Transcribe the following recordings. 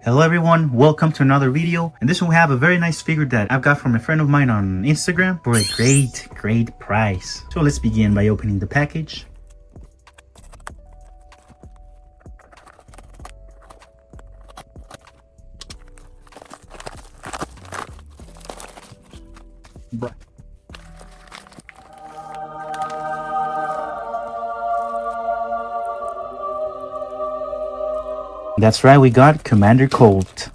Hello everyone, welcome to another video, and this one we have a very nice figure that I've got from a friend of mine on Instagram for a great price. So let's begin by opening the package. That's right, we got Commander Colt.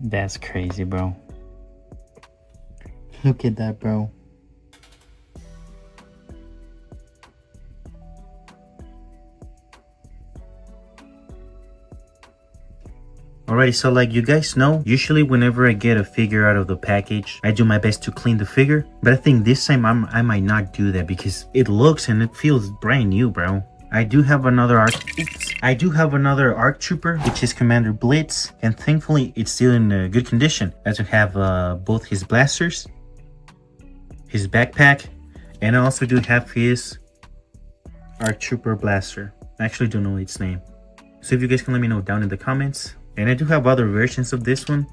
That's crazy, bro. Look at that, bro. Alrighty, so like you guys know, usually whenever I get a figure out of the package, I do my best to clean the figure. But I think this time I might not do that because it looks and it feels brand new, bro. I do have another ARC Trooper, which is Commander Blitz, and thankfully it's still in good condition, as we have both his blasters, his backpack, and I also do have his ARC Trooper blaster. I actually don't know its name, so if you guys can let me know down in the comments. And I do have other versions of this one,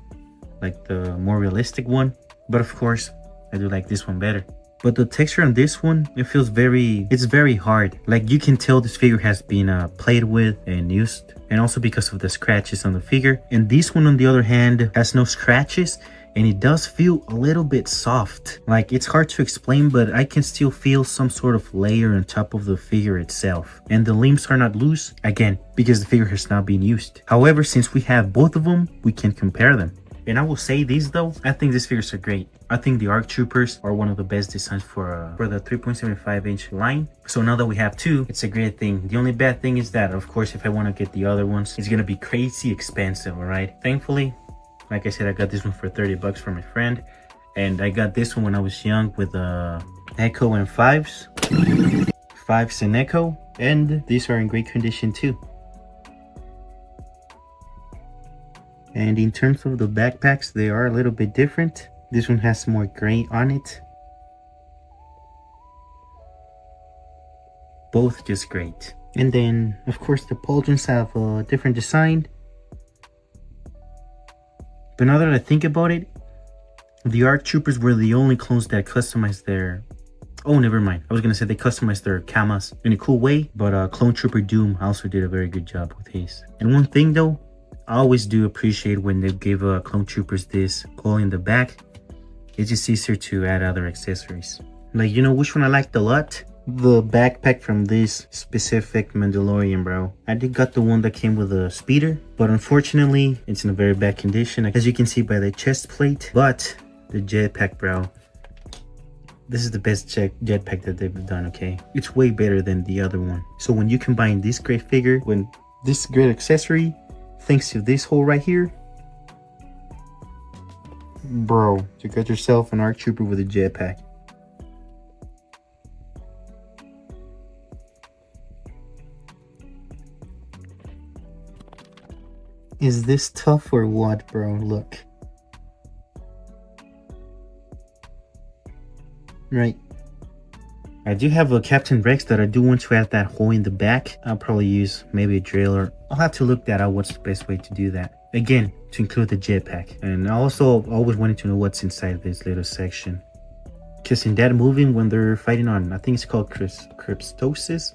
like the more realistic one, but of course I do like this one better. But the texture on this one, it feels it's very hard. Like you can tell this figure has been played with and used, and also because of the scratches on the figure. And this one on the other hand has no scratches, and it does feel a little bit soft. Like it's hard to explain, but I can still feel some sort of layer on top of the figure itself. And the limbs are not loose, again, because the figure has not been used. However, since we have both of them, we can compare them. And I will say these though, I think these figures are great. I think the ARC Troopers are one of the best designs for the 3.75 inch line. So now that we have two, it's a great thing. The only bad thing is that, of course, if I want to get the other ones, it's gonna be crazy expensive, alright? Thankfully, like I said, I got this one for 30 bucks from my friend. And I got this one when I was young with Echo and Fives and Echo. And these are in great condition too. And in terms of the backpacks, they are a little bit different. This one has more gray on it. Both just great. And then, of course, the pauldrons have a different design. But now that I think about it, the ARC Troopers were the only clones that customized their... Oh, never mind. I was gonna say they customized their camas in a cool way, but Clone Trooper Doom also did a very good job with his. And one thing though, I always do appreciate when they give Clone Troopers this coil in the back. It's just easier to add other accessories. Like, you know which one I liked a lot? The backpack from this specific Mandalorian, bro. I did got the one that came with a speeder, but unfortunately, it's in a very bad condition, as you can see by the chest plate. But the jetpack, bro. This is the best jetpack that they've done, okay? It's way better than the other one. So when you combine this great figure with this great accessory, thanks to this hole right here, bro, you got yourself an ARC Trooper with a jetpack. Is this tough or what, bro? Look. Right. I do have a Captain Rex that I do want to add that hole in the back. I'll probably use maybe a drill, or I'll have to look that out what's the best way to do that. Again, to include the jetpack. And I also always wanted to know what's inside this little section. Because in that movie, when they're fighting on, I think it's called Christosis,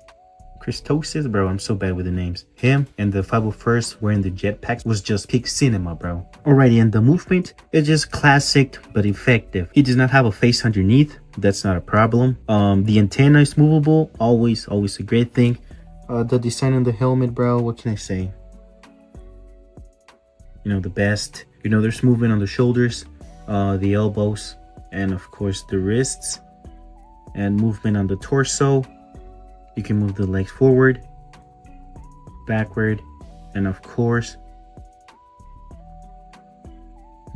bro, I'm so bad with the names. Him and the 501st wearing the jetpacks was just peak cinema, bro. Alrighty, and the movement is just classic but effective. He does not have a face underneath. That's not a problem. The antenna is movable. Always a great thing. The design on the helmet, bro, what can I say? You know, the best. You know, there's movement on the shoulders, the elbows, and of course the wrists, and movement on the torso. You can move the legs forward, backward, and of course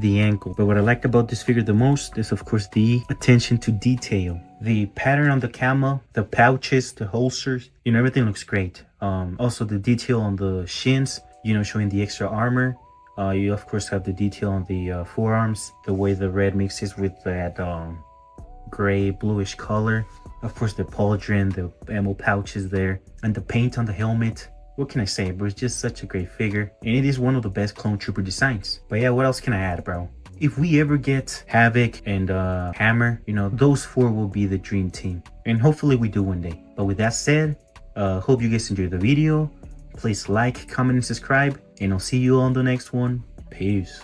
the ankle. But what I liked about this figure the most is of course the attention to detail. The pattern on the camo, the pouches, the holsters, you know, everything looks great. Also the detail on the shins, you know, showing the extra armor. You of course have the detail on the forearms, the way the red mixes with that gray bluish color. Of course the pauldron, the ammo pouches there, and the paint on the helmet. what can I say, bro? It's just such a great figure, and it is one of the best clone trooper designs. But yeah, what else can I add, bro? If we ever get Havoc and Hammer, you know, those 4 will be the dream team, and hopefully we do one day. But with that said, hope you guys enjoyed the video. Please like, comment, and subscribe, and I'll see you on the next one. Peace.